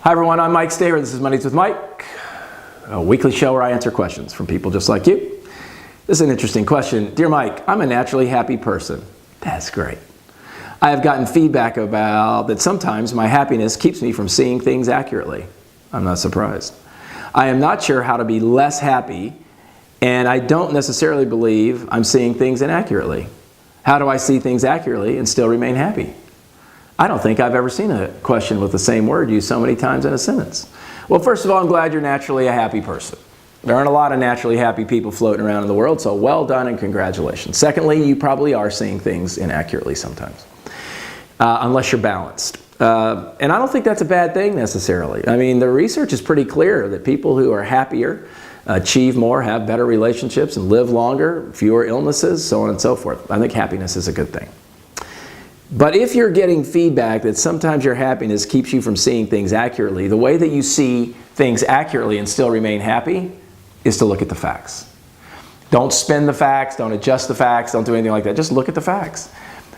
Hi everyone, I'm Mike Staver. This is Mondays with Mike, a weekly show where I answer questions from people just like you. This is an interesting question. Dear Mike, I'm a naturally happy person. That's great. I have gotten feedback about that sometimes my happiness keeps me from seeing things accurately. I'm not surprised. I am not sure how to be less happy, and I don't necessarily believe I'm seeing things inaccurately. How do I see things accurately and still remain happy? I don't think I've ever seen a question with the same word used so many times in a sentence. Well, first of all, I'm glad you're naturally a happy person. There aren't a lot of naturally happy people floating around in the world, so well done and congratulations. Secondly, you probably are seeing things inaccurately sometimes, unless you're balanced. And I don't think that's a bad thing necessarily. I mean, the research is pretty clear that people who are happier achieve more, have better relationships, and live longer, fewer illnesses, so on and so forth. I think happiness is a good thing. But if you're getting feedback that sometimes your happiness keeps you from seeing things accurately, the way that you see things accurately and still remain happy is to look at the facts. Don't spin the facts, don't adjust the facts, don't do anything like that. Just look at the facts.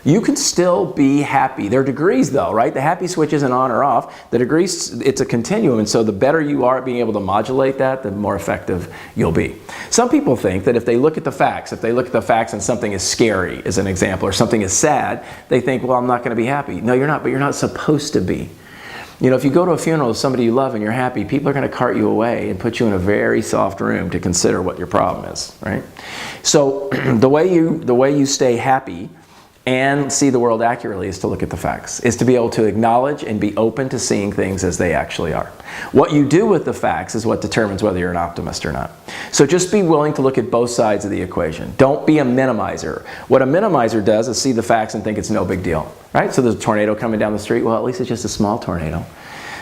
You can still be happy. There are degrees though, right? The happy switch isn't on or off. The degrees, it's a continuum, and so the better you are at being able to modulate that, the more effective you'll be. Some people think that if they look at the facts, and something is scary, as an example, or something is sad, they think, well, I'm not going to be happy. No, you're not, but you're not supposed to be. You know, if you go to a funeral of somebody you love and you're happy, people are going to cart you away and put you in a very soft room to consider what your problem is, right? So the way you stay happy and see the world accurately is to look at the facts, is to be able to acknowledge and be open to seeing things as they actually are. What you do with the facts is what determines whether you're an optimist or not. So just be willing to look at both sides of the equation. Don't be a minimizer. What a minimizer does is see the facts and think it's no big deal, right? So there's a tornado coming down the street. Well, at least it's just a small tornado.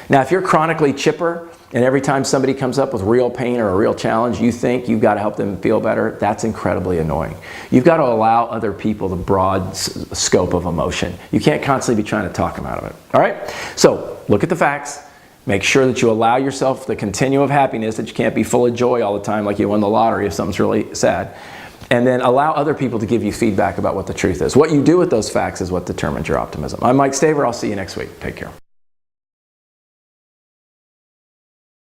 Now, if you're chronically chipper, and every time somebody comes up with real pain or a real challenge, you think you've got to help them feel better, that's incredibly annoying. You've got to allow other people the broad scope of emotion. You can't constantly be trying to talk them out of it. All right? So look at the facts. Make sure that you allow yourself the continuum of happiness, that you can't be full of joy all the time like you won the lottery if something's really sad. And then allow other people to give you feedback about what the truth is. What you do with those facts is what determines your optimism. I'm Mike Staver. I'll see you next week. Take care.